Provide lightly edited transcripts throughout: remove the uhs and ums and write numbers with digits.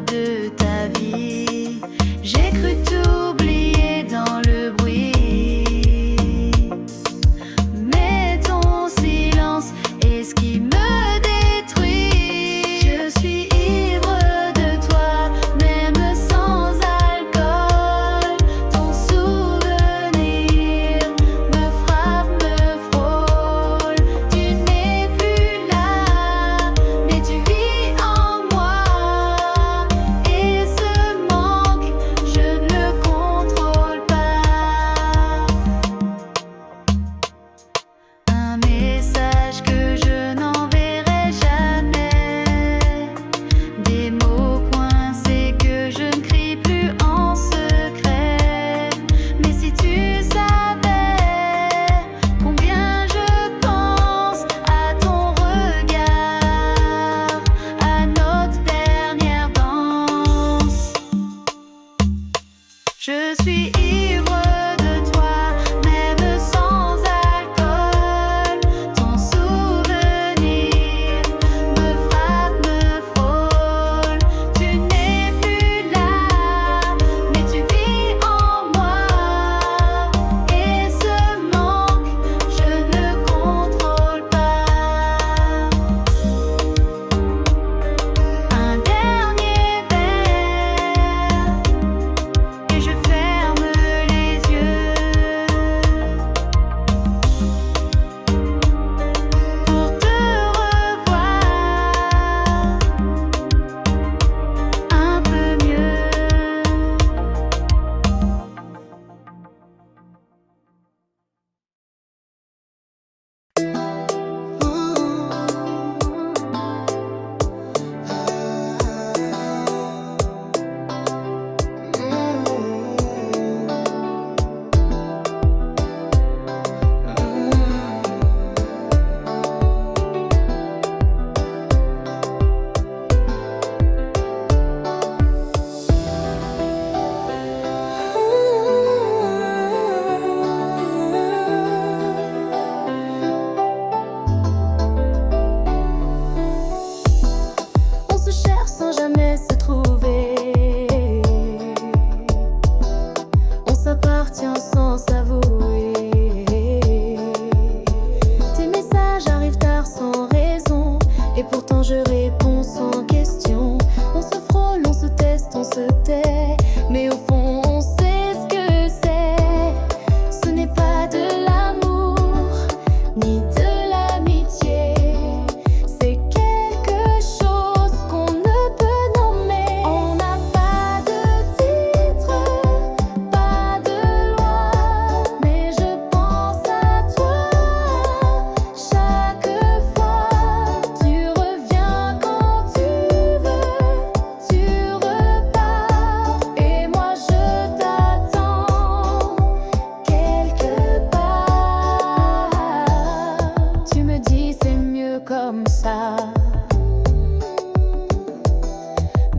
de ta vie. J'ai cru t'oublier dans le bruit, mais ton silence est ce qui me détruit. Je suis ivre de toi, même sans alcool. Ton souvenir me frappe, me frôle. Tu n'es plus là, mais tu vis en moi. Et ce manque, je ne le contrôle pas. Un message que je n'enverrai jamais. Des mots coincés que je ne crie plus en secret. Mais si tu savais combien je pense à ton regard, à notre dernière danse. Je suis ivre de toi, même sans alcool. Ton souvenir me frappe, me frôle. Tu n'es plus là, mais tu vis en moi. Et ce manque, je ne le contrôle pas. Un dernier verre et je ferme les yeux pour te revoir un peu mieux. On se cherche sans jamais se trouver. On s'appartient sans s'avouer. Tes messages arrivent tard sans raison, et pourtant je réponds sans question. On se frôle, on se teste, on se tait, mais au fond on sait ce que c'est. Ce n'est pas de l'amour, ni de l'amitié. C'est quelque chose qu'on ne peut nommer. On n'a pas de titre, pas de loi, mais je pense à toi chaque fois. Tu reviens quand tu veux, tu repars, et moi je t'attends quelque part. Tu me dis c'est mieux comme ça,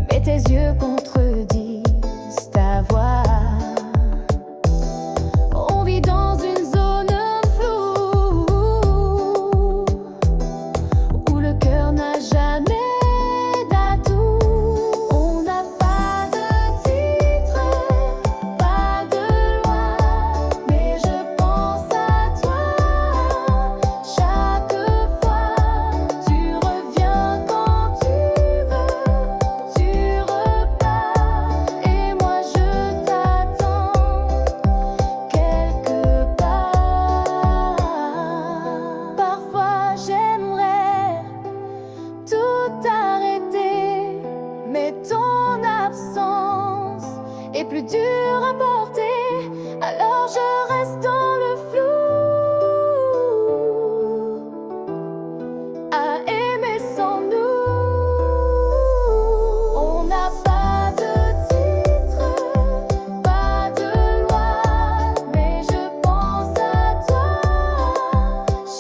mais tes yeux contredisent ta voix. On vit dans une zone floue où le cœur n'a jamais d'atout. On n'a pas de titre, pas de loi, mais je pense à toi chaque fois. Tu reviens quand tu veux, tu repars, et moi je t'attends quelque part. Parfois j'aimerais tout arrêter, mais ton absence est plus dure à porter, alors je reste dans le flou, à aimer sans nous. On n'a pas de titre, pas de loi, mais je pense à toi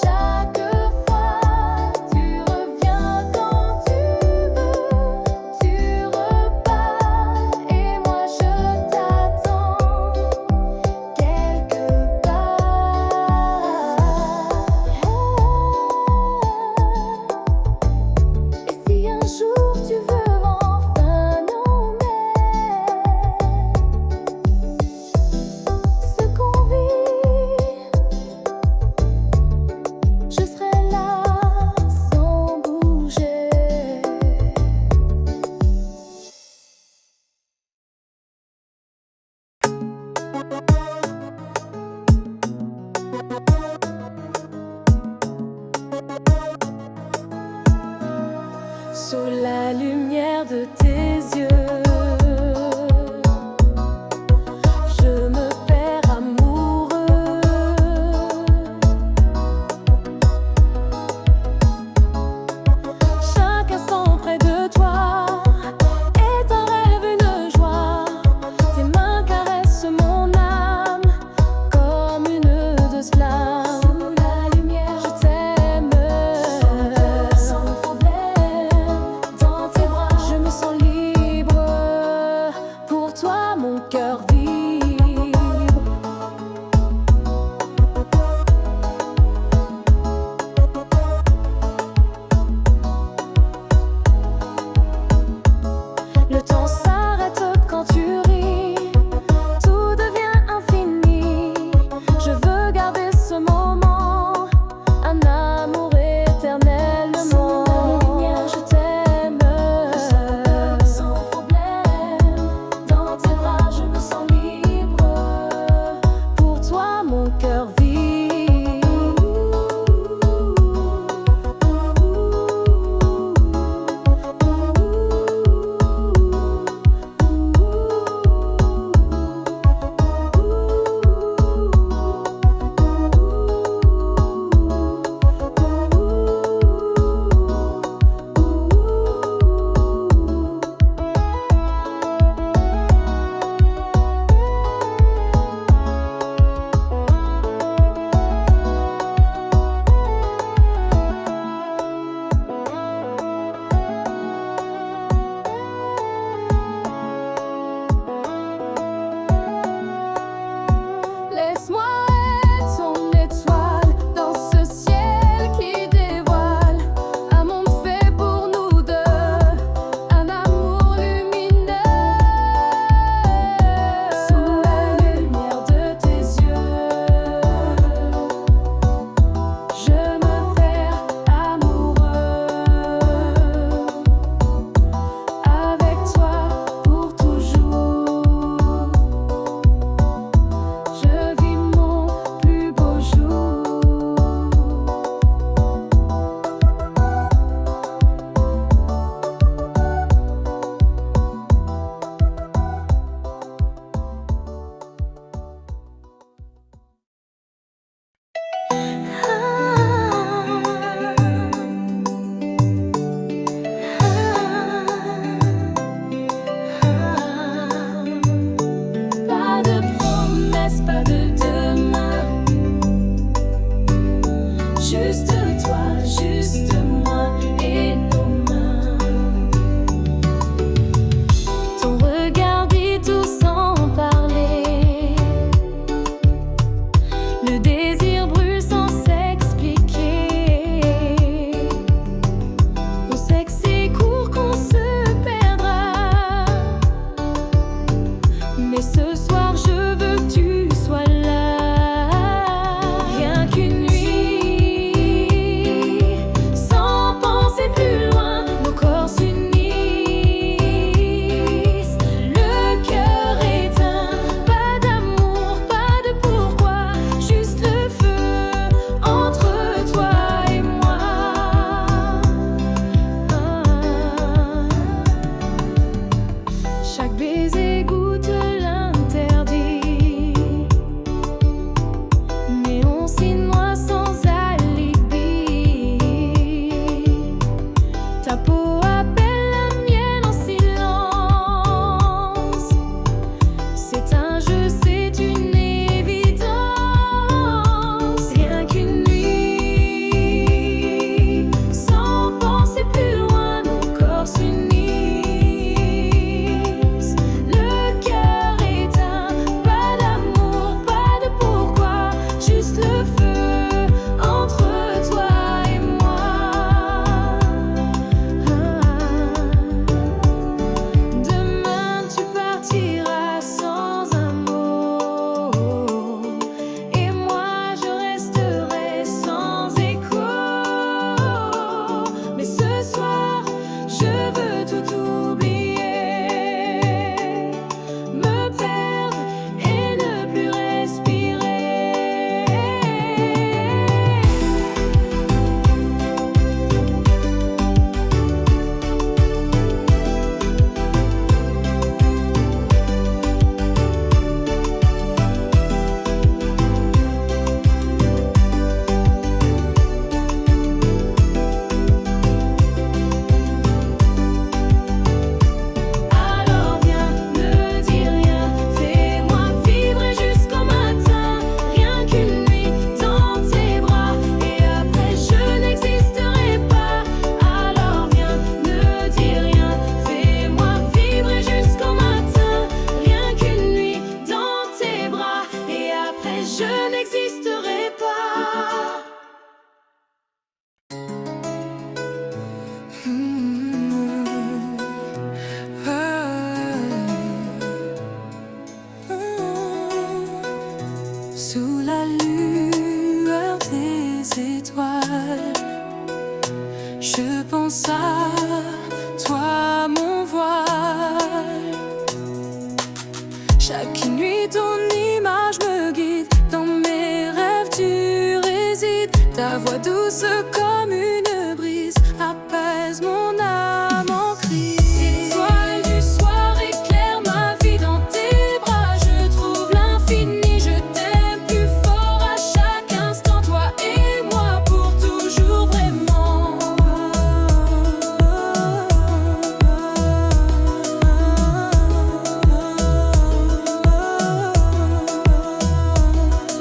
chaque fois. Tu reviens quand tu veux, tu repars, et moi je t'attends quelque part. baiser goûte l'interdit, mais on s'y noie sans alibi. Ta peau appelle la mienne en silence. C'est un jeu, c'est une évidence. Rien qu'une nuit, sans penser plus loin, nos corps s'unissent. Le cœur éteint, pas d'amour, pas de pourquoi, juste le feu entre toi et moi. Demain tu partiras sans un mot, et moi je resterai sans écho. Mais ce soir je veux tout oublier, me perdre et ne plus respirer. Alors viens, ne dis rien, fais-moi vibrer jusqu'au matin. Rien qu'une nuit dans tes bras, et après je n'existerai pas. Alors viens, ne dis rien, fais-moi vibrer jusqu'au matin. Rien qu'une nuit dans tes bras, et après je n'existerai pas. Sous la lueur des étoiles, je pense à toi, mon voile. Chaque nuit ton image me guide, dans mes rêves tu résides. Ta voix douce comme une brise apaise mon âme en crise. Étoile du soir éclaire ma vie dans tes bras, je trouve l'infini, je t'aime plus fort à chaque instant, toi et moi pour toujours vraiment.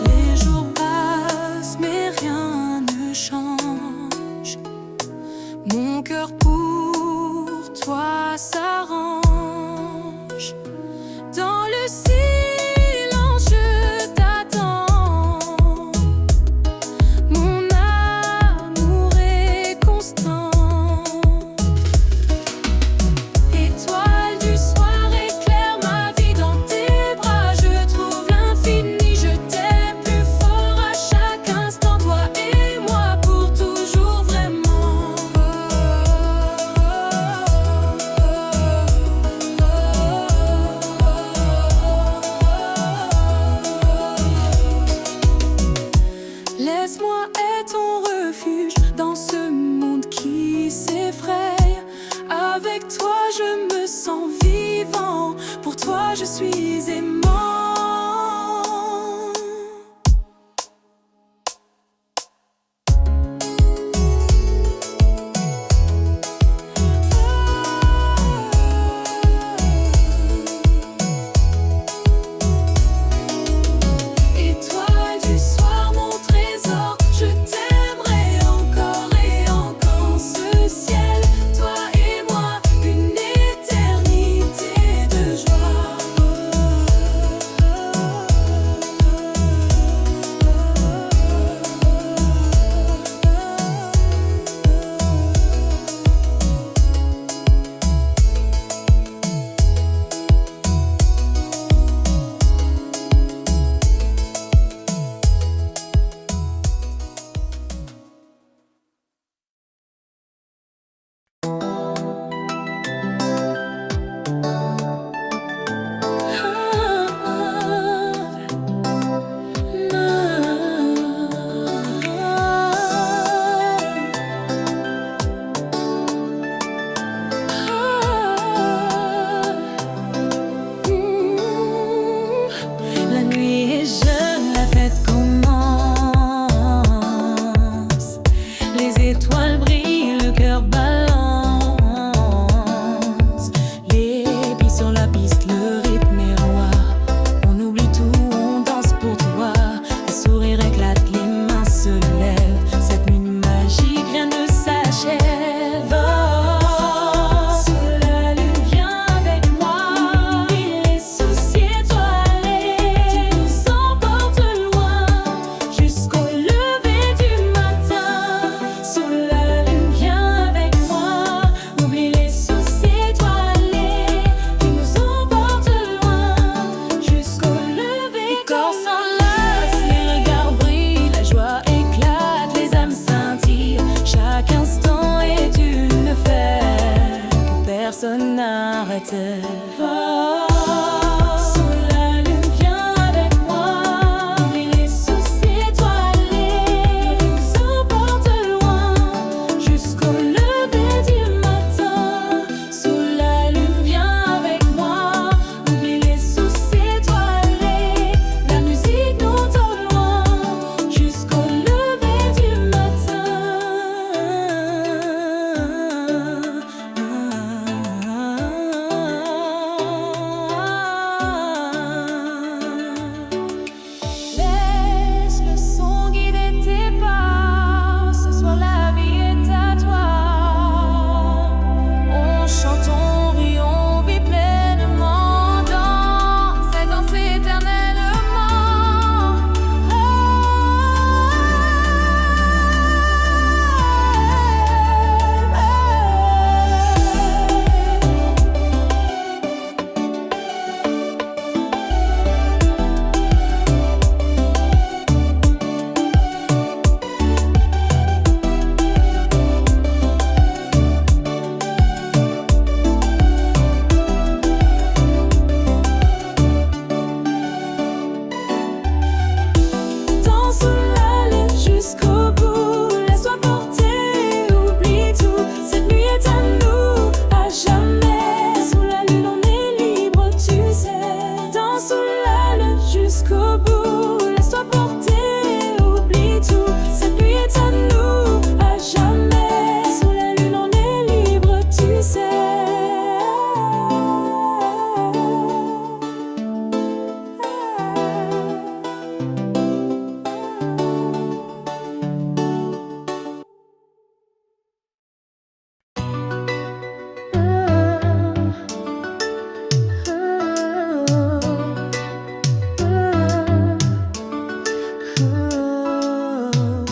Les jours passent mais rien ne change, mon cœur pour toi s'arrange. Dans le silence je t'attends, mon amour est constant. Étoile du soir éclaire ma vie dans tes bras, je trouve l'infini, je t'aime plus fort à chaque instant, toi et moi pour toujours vraiment. Laisse-moi être ton refuge dans ce monde qui s'effraie. Avec toi je me sens vivant, pour toi je suis aimant. Étoile du soir, mon trésor, je t'aimerai encore et encore. Ce ciel, toi et moi, une éternité de joie. terre. Sous la lune, viens avec moi. Oublie les soucis étoilés. Nous emporte loin jusqu'au lever du matin. Sous la lune, viens avec moi. Oublie les soucis étoilés. La musique nous donne loin jusqu'au lever du matin. Laisse le son guider tes pas. Ce soir la vie est à toi. On chante, on rit, on vit pleinement dans cette danse éternellement. Danse sous la lune jusqu'au bout. Laisse-toi porter, oublie tout. Cette nuit est à nous, à jamais. Sous la lune, on est libre, tu sais. Danse sous la lune jusqu'au bout. Laisse-toi porter, oublie tout. Cette nuit est à nous, à jamais. Sous la lune, on est libre, tu sais.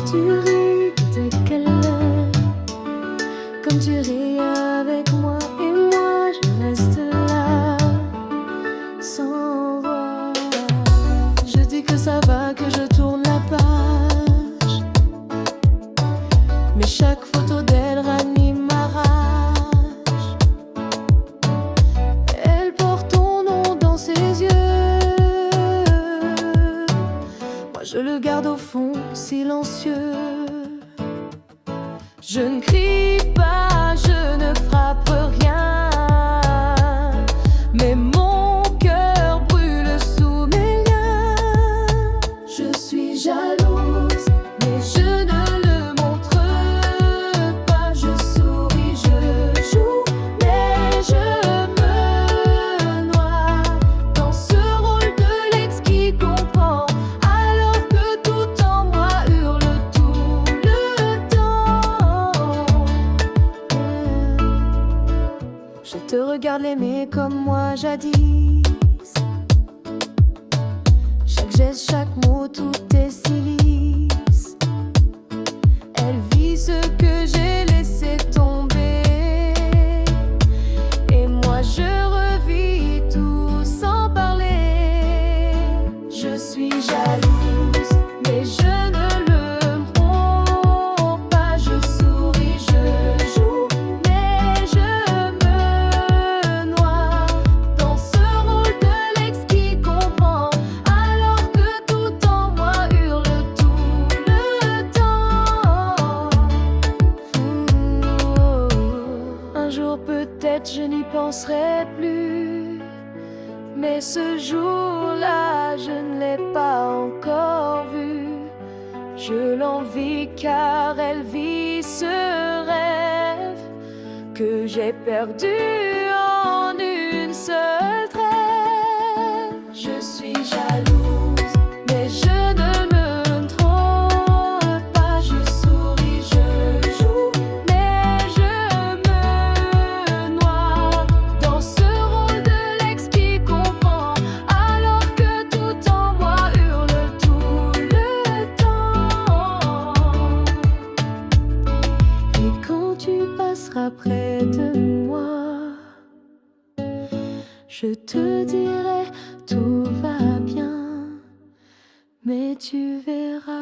Tu ris dès qu'elle est, comme tu ris avec moi, et moi je reste là, sans voix. Je dis que ça va, que je tourne la page, mais chaque photo d'elle ranime ma rage. Elle porte ton nom dans ses yeux, moi je le garde au fond, silencieux. Je ne crie pas, je ne frappe rien, mais mon cœur brûle sous mes liens. Je suis jalouse, mais je ne le montre pas. Je souris, je joue, mais je me noie dans ce rôle de l'ex qui comprend, alors que tout en moi hurle tout le temps. Je te regarde l'aimer comme moi jadis. Chaque geste, chaque mot, tout est si lisse. Elle vit ce que j'ai laissé tomber, et moi je revis tout sans parler. Je suis jalouse, mais je ne le montre pas. Je souris, je joue, mais je me noie dans ce rôle de l'ex qui comprend, alors que tout en moi hurle tout le temps. Un jour peut-être je n'y penserai plus, mais ce jour-là je ne l'ai pas encore vue. Je l'envie car elle vit ce rêve que j'ai perdu en une seule trêve. Je suis jalouse, mais je ne me trompe pas. Je souris, je joue, mais je me noie dans ce rôle de l'ex qui comprend, alors que tout en moi hurle tout le temps. Et quand tu passeras près de moi, je te dirai tout va bien, mais tu verras.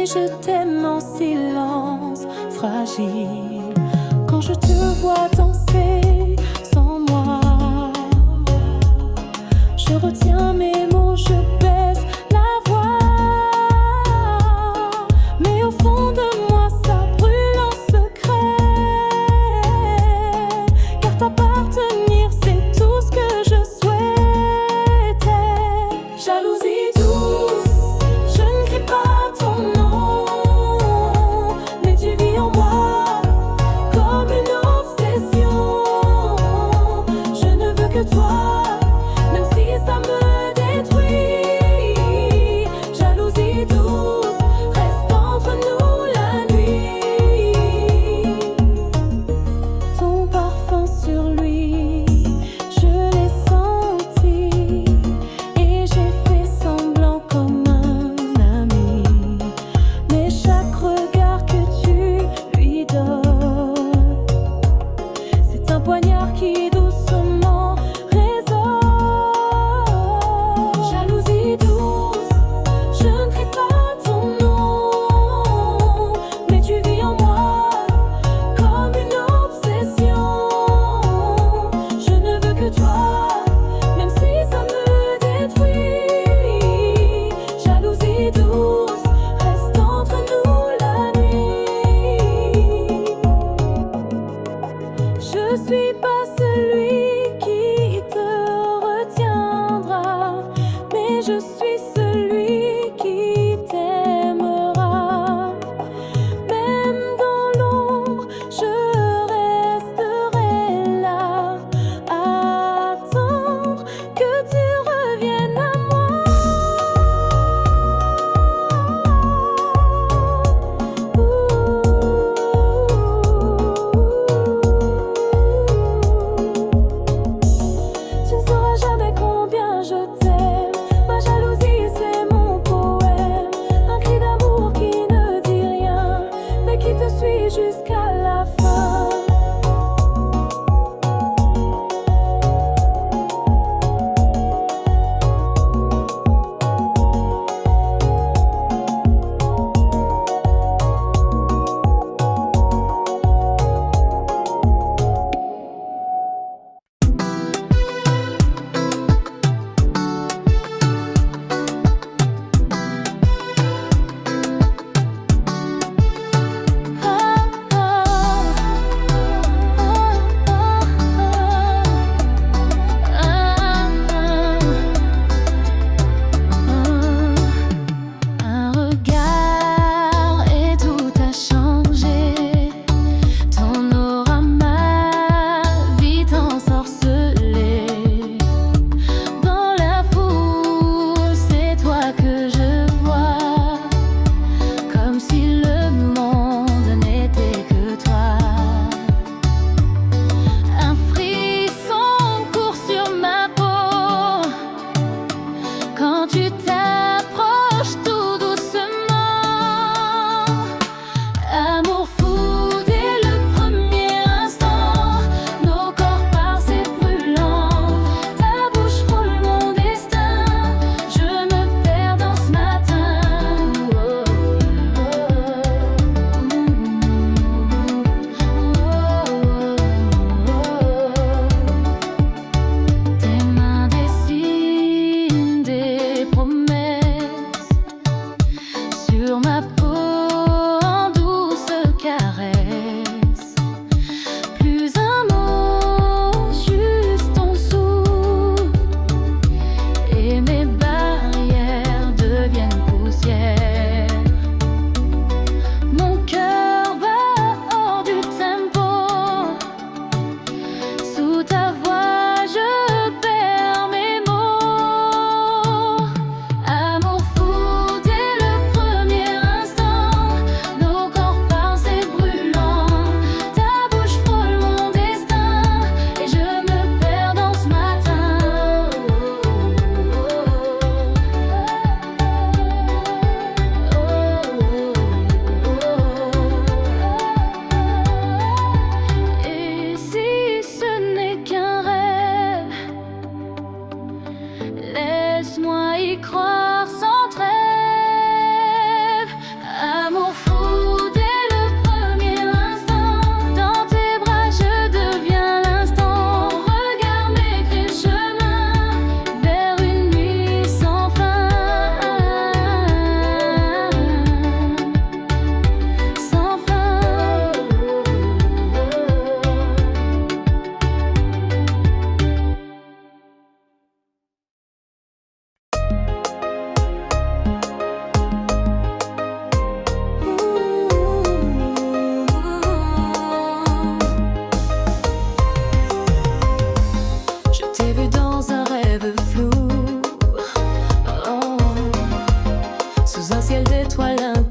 mais je t'aime en silence fragile. Quand je te vois danser sans moi, je retiens mes mots, je baisse la voix. Mais au fond de moi, ça brûle en secret. Car t'appartenir, c'est tout ce que je souhaitais. Jalousie douce, je ne crie pas ton nom, mais tu vis en moi comme une obsession. Je ne veux que toi, même si ça me détruit. Jalousie douce, reste entre nous la nuit. Ton parfum sur lui, je l'ai senti, et j'ai fait semblant comme un ami. Mais chaque regard que tu lui donnes, c'est un poignard qui doucement résonne. Jalousie douce, je ne crie pas ton nom, mais tu vis en moi comme une obsession. Je ne veux que toi, même si ça me détruit. Jalousie douce, reste entre nous la nuit. Je suis pas celui qui te retiendra, mais je suis celui qui t'aimera. Même dans l'ombre, je resterai là, à attendre que tu reviennes à moi. Tu ne sauras jamais combien je t'aime. Ma jalousie, c'est mon poème. Un cri d'amour qui ne dit rien, mais qui te suit jusqu'à la fin. Ah, ah,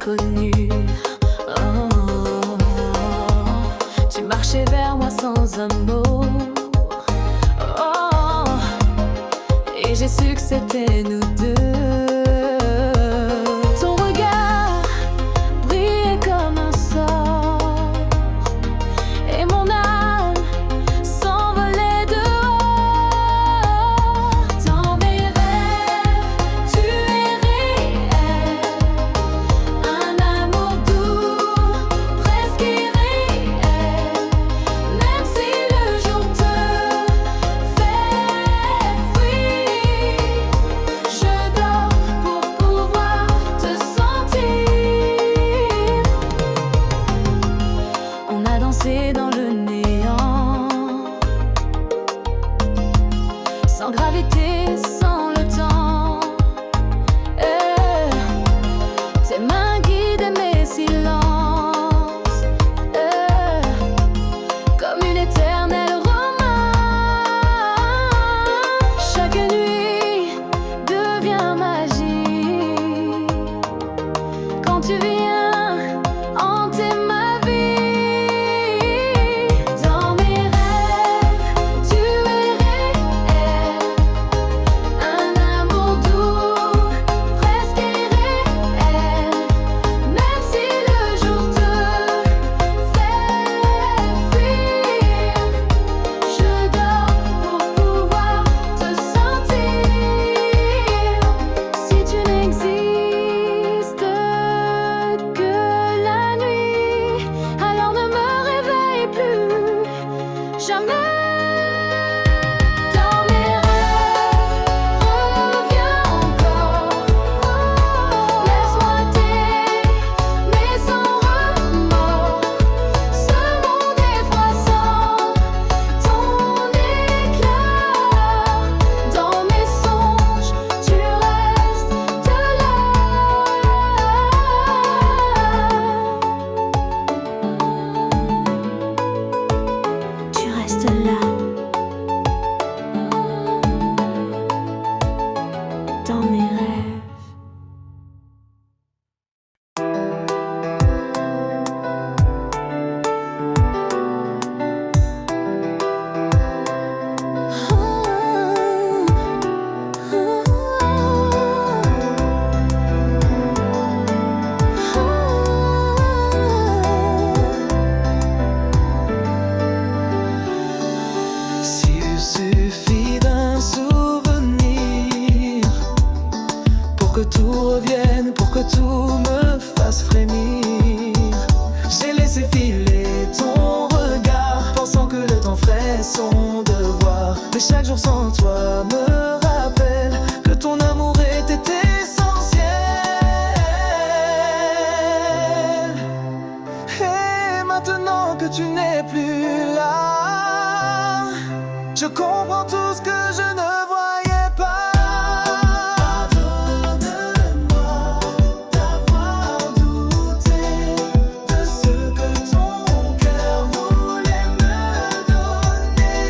l'inconnu. Oh, tu marchais vers moi sans un mot. Oh, et j'ai su que c'était nous deux. Ton regard brillait comme un sort, et mon âme s'envolait dehors. Dans mes rêves, tu es réel, un amour doux, presque irréel. Même si le jour te fait fuir, je dors pour pouvoir te sentir. On a dansé dans le néant, sans gravité, sans le temps. Tes mains guidaient mes silences, comme une éternelle romance. Chaque nuit devient magique quand tu viens hanter ma vie. Dans mes rêves, tu es réel, un amour doux, presque irréel. Même si le jour te fait fuir, je dors pour pouvoir te sentir. Si tu n'existes que la nuit, alors ne me réveille plus jamais. Dans mes rêves, reviens encore. Laisse-moi t'aimer sans remords. Ce monde est froissant, ton éclat. Dans mes songes, tu restes là. Tu restes là, dans mes rêves. S'il suffit d'un souvenir pour que tout revienne, pour que tout me fasse frémir, j'ai laissé filer ton regard, pensant que le temps ferait son devoir. Mais chaque jour sans toi me rappelle que ton amour était essentiel. Et maintenant que tu n'es plus là, je comprends tout ce que je ne voyais pas. Pardonne-moi d'avoir douté de ce que ton cœur voulait me donner.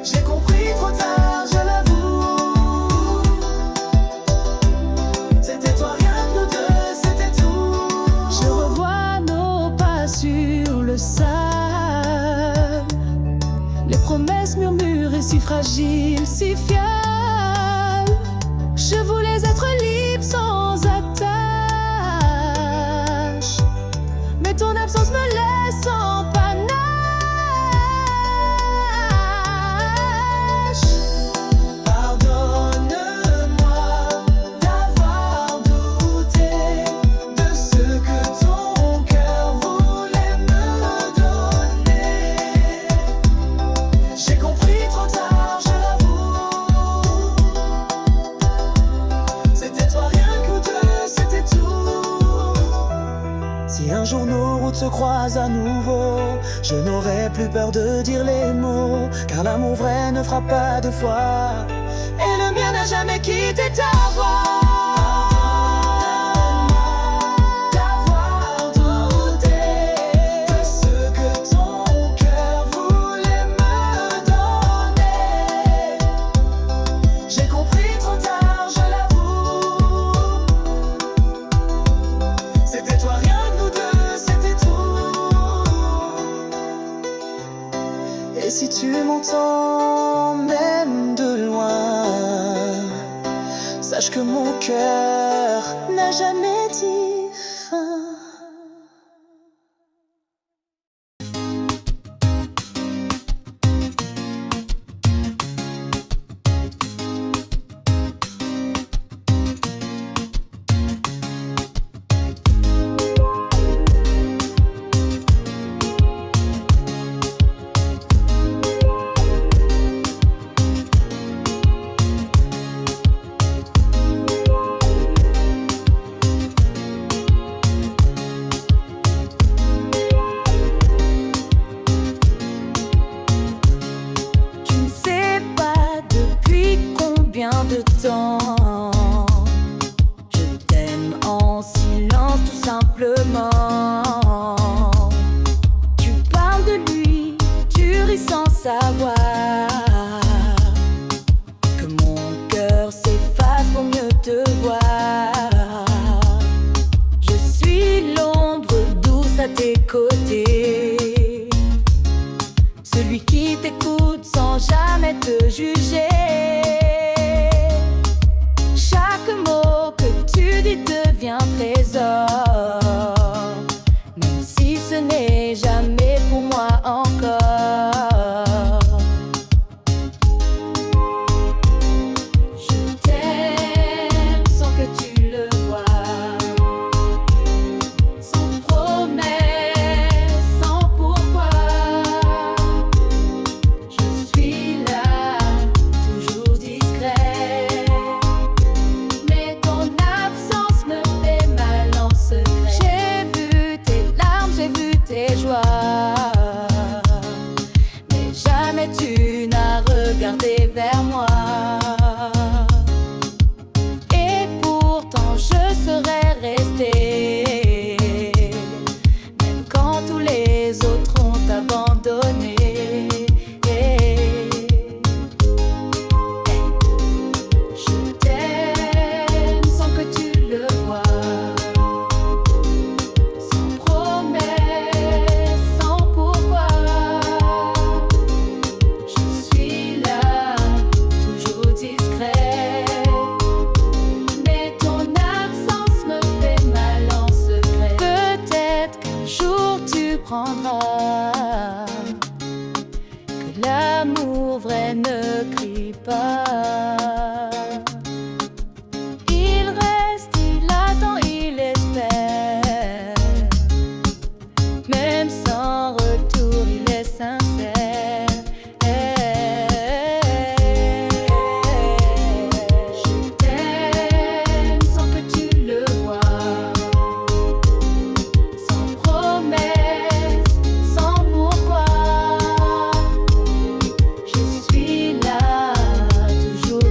J'ai compris trop tard, je l'avoue. C'était toi, rien que nous deux, c'était tout. Je revois nos pas sur le sable, les promesses murmurées si fragiles, si fiables. Je voulais être libre sans attache, mais ton absence me laisse en panache. Pardonne-moi d'avoir douté de ce que ton cœur voulait me donner. J'ai compris trop tard, je l'avoue. C'était toi, rien que nous deux, c'était tout. Si un jour nos routes se croisent à nouveau, je n'aurai plus peur de dire les mots, car l'amour vrai ne frappe pas deux fois, et le mien n'a jamais quitté ta voix. D'avoir douté de ce que ton cœur voulait me donner. J'ai compris trop tard, je l'avoue. tu m'entends même de loin, sache que mon cœur n'a jamais dit fin. De temps, je t'aime en silence tout simplement. Tu parles de lui, tu ris sans savoir que mon cœur s'efface pour mieux te voir. Je suis l'ombre douce à tes côtés, celui qui t'écoute sans jamais te juger. Devient trésor, même si ce n'est jamais pour moi encore. Je t'aime sans que tu le vois, sans promesse, sans pourquoi. Je suis là, toujours discret, mais ton absence me fait mal en secret. J'ai vu tes larmes, j'ai vu tes joies, mais jamais tu n'as regardé vers moi. Et pourtant je serais restée, même quand tous les autres ont abandonné. Je t'aime sans que tu le vois, sans promesse, sans pourquoi. Je suis là, toujours discret, mais ton absence me fait mal en secret. Peut-être qu'un jour tu prendras que l'amour vrai ne crie pas. Il reste, il attend, il espère, même sans retour, il est sincère. Je t'aime sans que tu le vois, sans promesse, sans pourquoi. Je suis là, toujours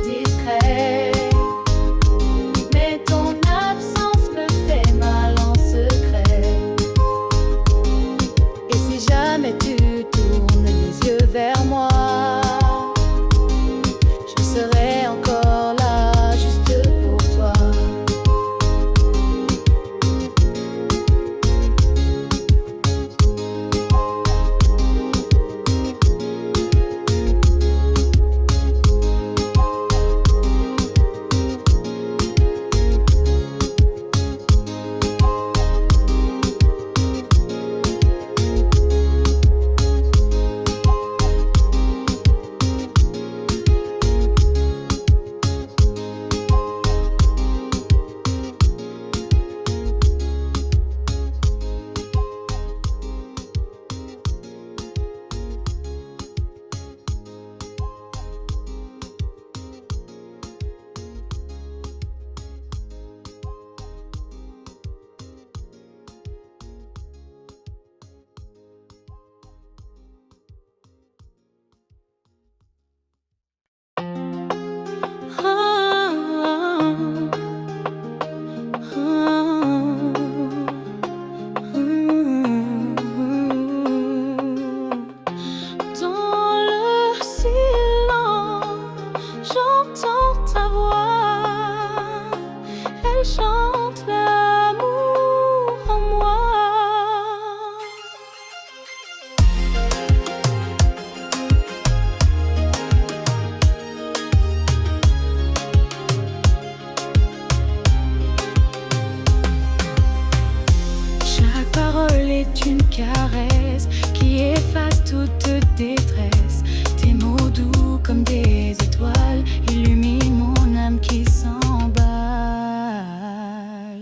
est une caresse qui efface toute détresse. Tes mots doux comme des étoiles illuminent mon âme qui s'emballe.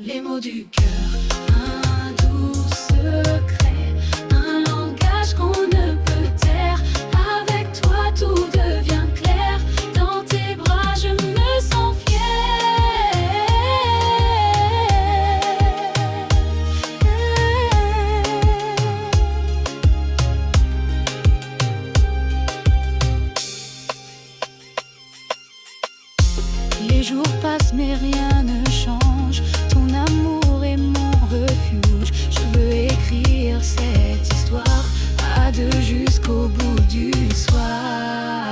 Les mots du cœur, un doux secret, un langage qu'on ne peut taire. Avec toi tout devient clair, dans tes bras je me sens Les jours passent mais rien ne change. Ton amour est mon refuge. Je veux écrire cette histoire à deux jusqu'au bout du soir.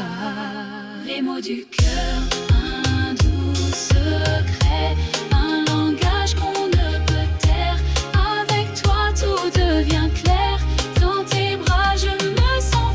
Les mots du cœur, un doux secret, un langage qu'on ne peut taire. Avec toi tout devient clair, dans tes bras je me sens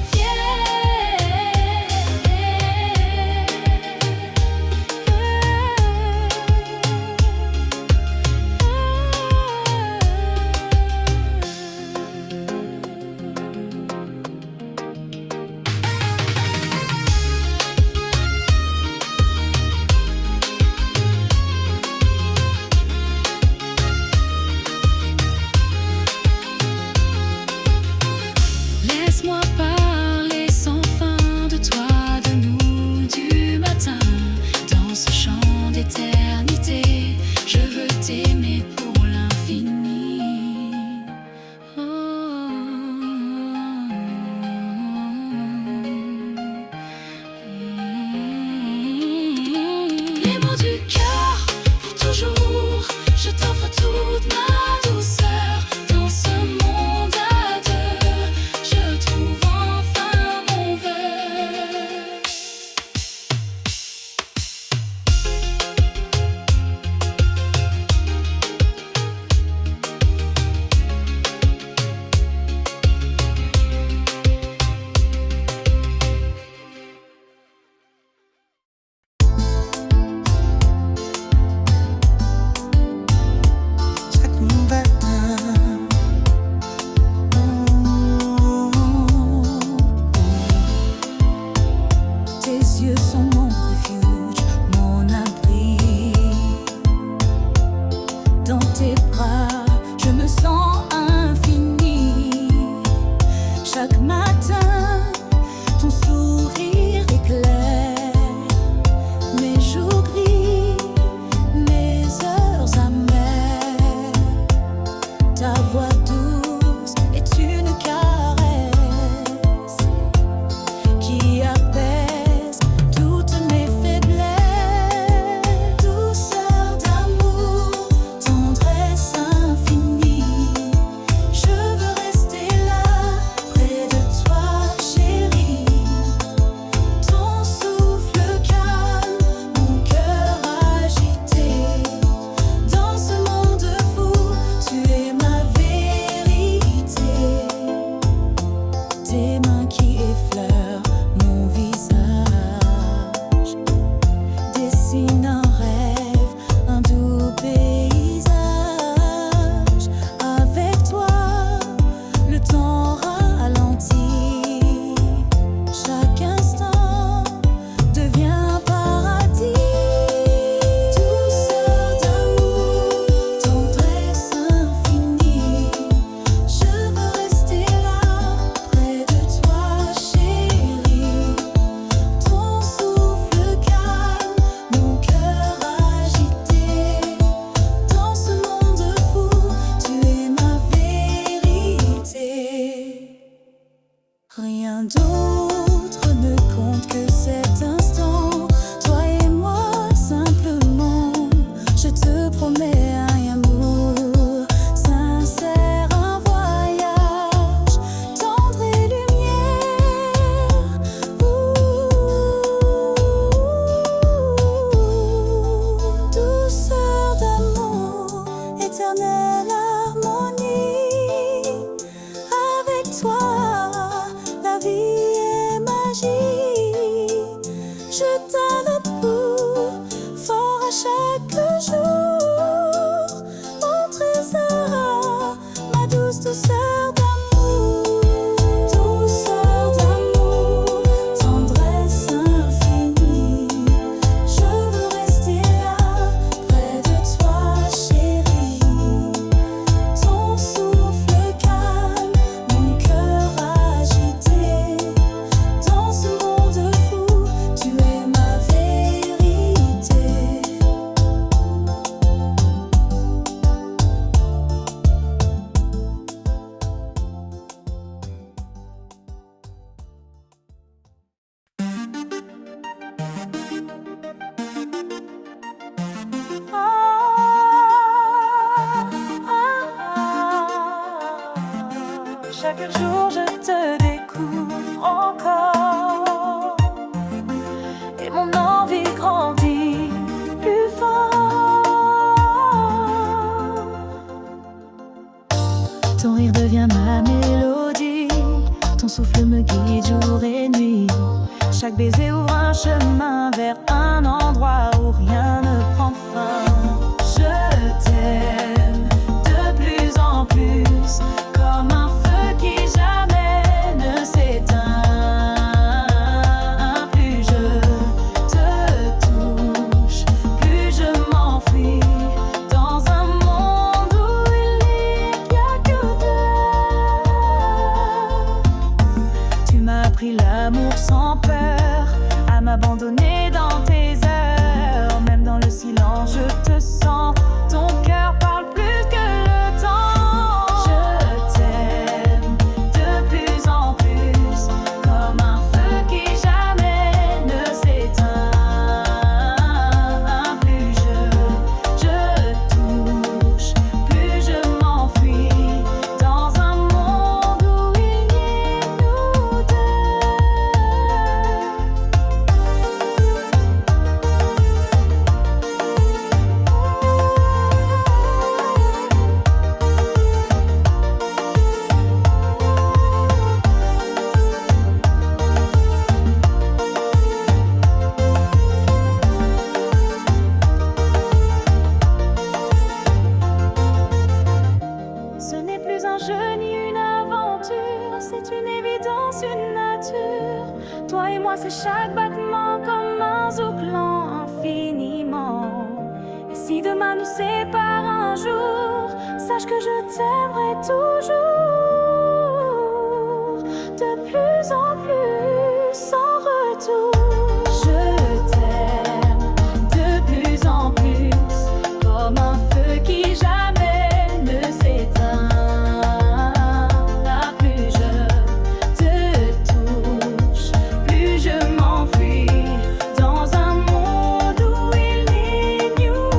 Laisse-moi parler sans fin de toi, de nous, du matin. Dans ce chant d'éternité, je veux t'aimer pour l'infini. Les mots du cœur, pour toujours, je t'offre toute ma douceur. Dans ce monde à deux, je trouve enfin mon vœu. Chaque matin, Tes yeux sont mon refuge, mon abri. Dans tes bras, je me sens infini. Chaque matin, ton sourire éclaire mes jours gris, mes heures amères. Ta voix douce est une caresse qui apaise toutes mes faiblesses. Douceur d'amour, tendresse infinie, je veux rester là près de toi. Chaque jour je te découvre encore et mon envie grandit plus fort. Ton rire devient ma mélodie, ton souffle me guide jour et nuit. Chaque baiser ouvre un chemin vers un endroit où rien ne prend fin. Je t'aime de plus en plus, comme un feu qui jamais ne s'éteint. Plus je te touche, plus je m'enfuis dans un monde où il n'y a que deux. Tu m'as appris l'amour sans peur, à m'abandonner dans tes heures. Même dans le silence je te sens, ton cœur parle plus que le temps. Je t'aime de plus en plus, comme un feu qui jamais ne s'éteint. Plus je touche, plus je m'enfuis dans un monde où il n'y a nous deux. Ce n'est plus un jeu ni une aventure, c'est une évidence, une nature. Toi et moi, c'est chaque battement comme un zouk lent infiniment. Et si demain nous sépare un jour, sache que je t'aimerai toujours, de plus en plus, sans retour. Je t'aime de plus en plus, comme un feu qui jamais ne s'éteint. Plus je te touche, plus je m'enfuis dans un monde où il n'y a nous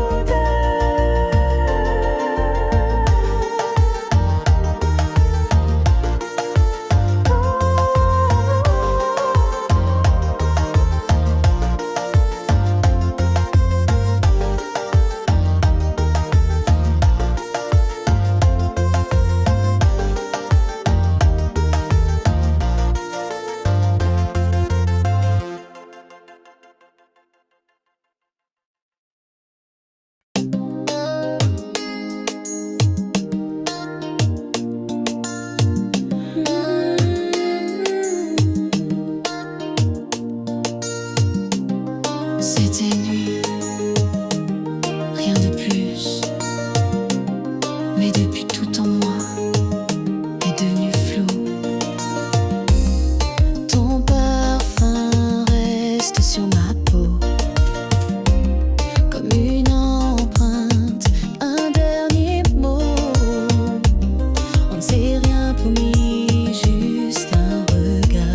C'était nuit, rien de plus. Mais depuis tout en moi est devenu flou. Ton parfum reste sur ma peau, comme une empreinte, un dernier mot. On ne s'est rien promis, juste un regard.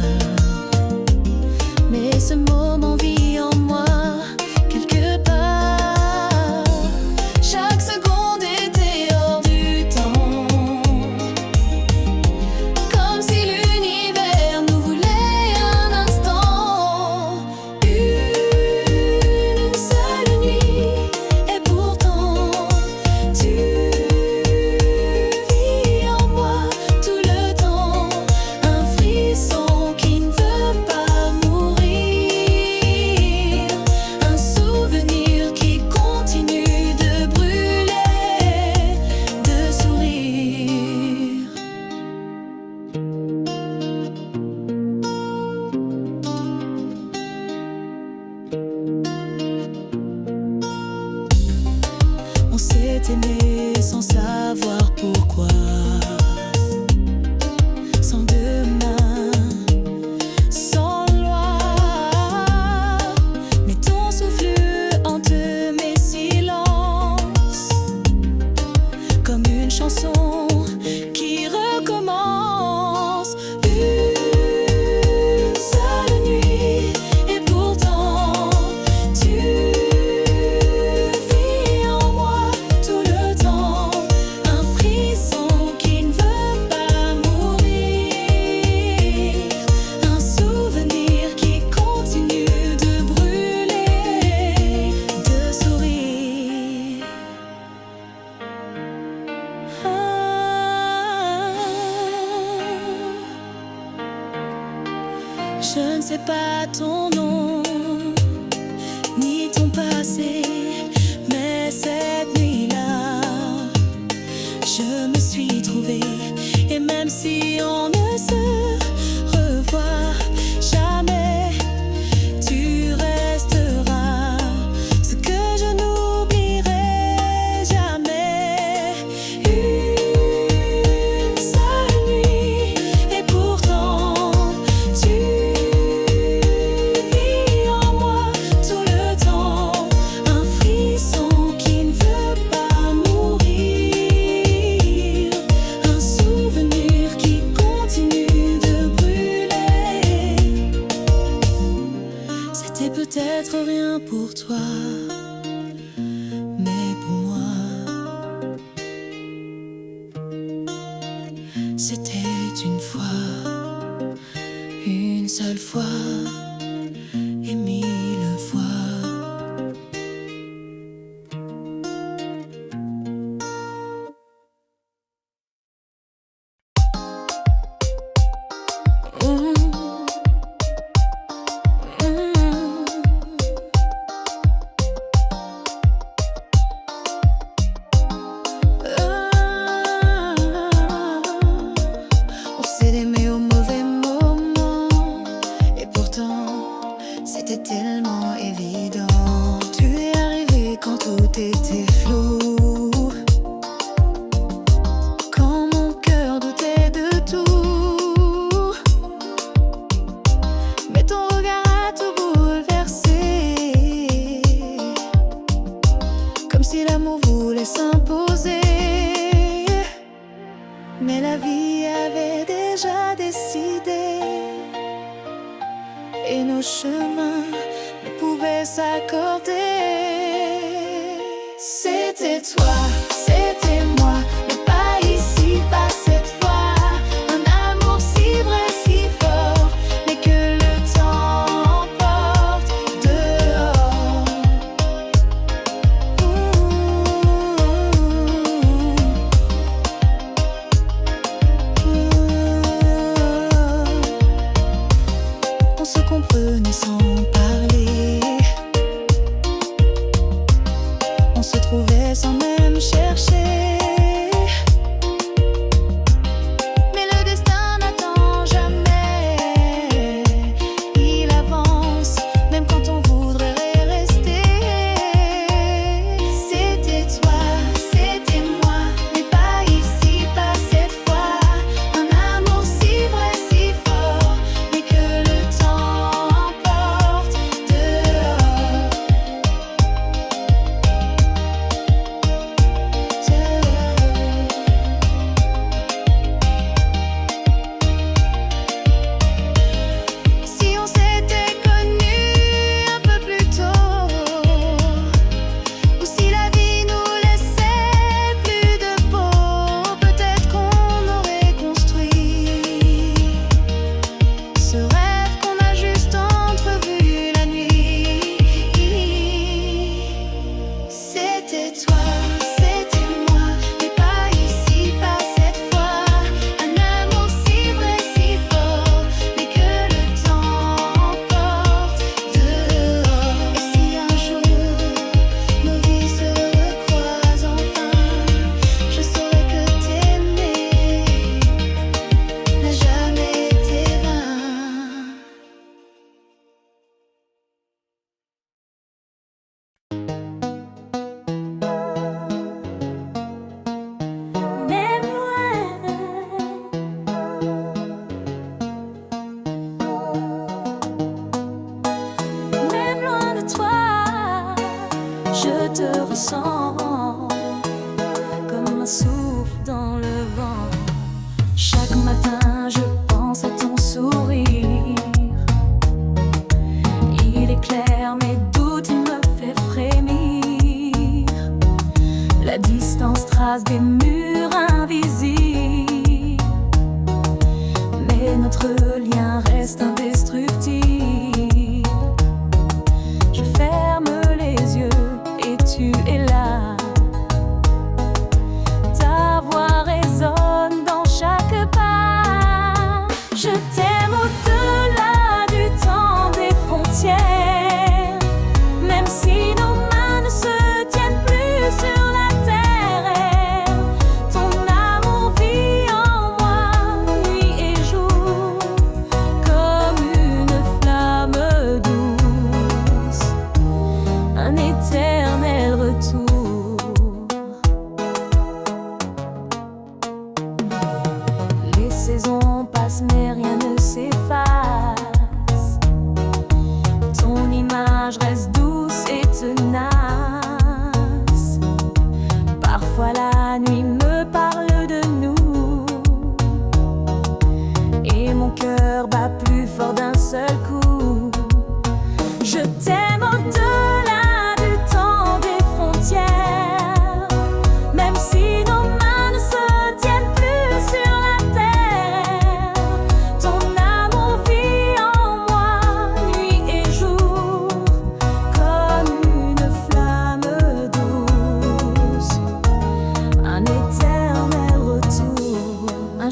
Mais ce moment vit en moi quelque part. Chaque seconde était hors du temps, comme si l'univers nous voulait un instant. Une seule nuit, et pourtant tu vis en moi tout le temps. Un frisson qui ne veut pas mourir, un souvenir qui continue de brûler, de sourire. On s'est aimé sans savoir pourquoi, sans demain, sans loi. Mais ton souffle hante mes silences, comme une chanson qui recommence. Une seule nuit, et pourtant tu vis en moi tout le temps. Un frisson qui ne veut pas mourir, Je ne sais pas ton nom, ni ton passé, mais cette nuit-là, je me suis trouvée. Et même si on ne se revoit jamais, tu resteras ce que je n'oublierai jamais. Une seule nuit, et pourtant tu vis en moi tout le temps. Un frisson qui ne veut pas mourir, un souvenir qui continue de brûler. C'était peut-être rien pour toi, mais pour moi, c'était une fois, une seule fois, et mille fois. On s'est aimé au mauvais moment, et pourtant c'était tellement évident. Tu es arrivé quand tout était flou, quand mon cœur doutait de tout. Mais ton regard a tout bouleversé, comme si l'amour voulait s'imposer. Mais la vie avait déjà décidé, et nos chemins ne pouvaient s'accorder. C'était toi, c'était moi, mais pas ici, pas cette fois. Un amour si vrai, si fort, mais que le temps emporte dehors. On se comprenait sans parler,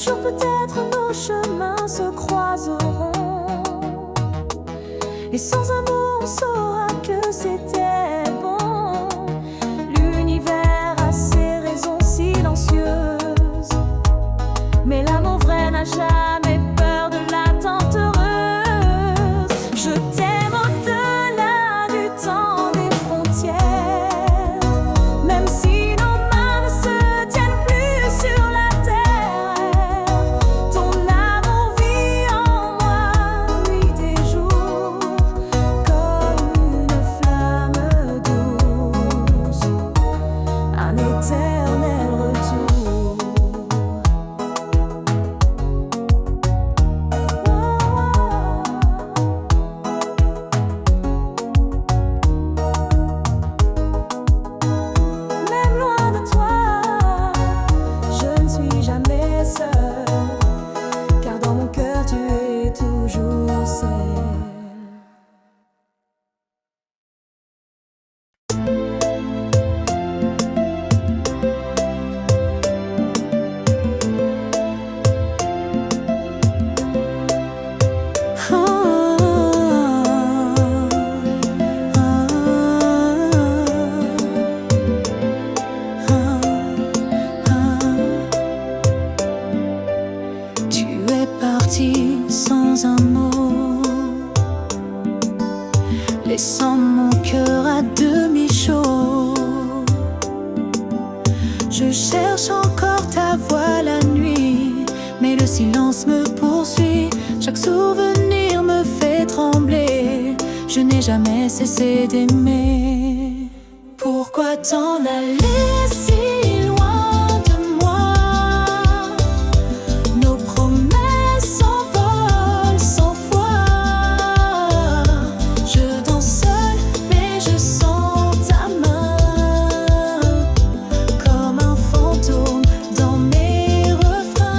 jour peut-être nos chemins se croiseront, et sans amour on saura que c'était bon. L'univers a ses raisons silencieuses, mais l'amour vrai n'a jamais peur de l'attente heureuse. Je t'aime au-delà du temps des frontières, même si nos mains ne se tiennent plus sur la terre. Ton amour vit en moi, nuit et jour, comme une flamme douce, un éternel retour. Même loin de toi, je ne suis jamais seule, car dans mon cœur tu es toujours seule. Tu es parti sans un mot, laissant mon cœur à demi chaud. Je cherche encore ta voix la nuit, mais le silence me poursuit. Chaque souvenir me fait trembler. Je n'ai jamais cessé d'aimer. Pourquoi t'en aller si loin de moi? Nos promesses s'envolent sans foi. Je danse seule, mais je sens ta main comme un fantôme dans mes refrains.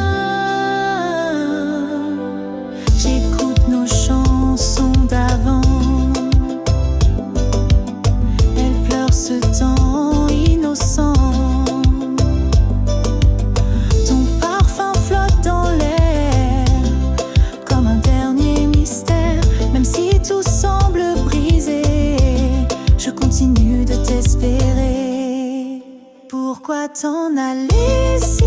J'écoute nos chansons d'avant, elles pleurent ce temps innocent. Ton parfum flotte dans l'air comme un dernier mystère. Même si tout semble brisé, je continue de t'espérer. Pourquoi t'en aller si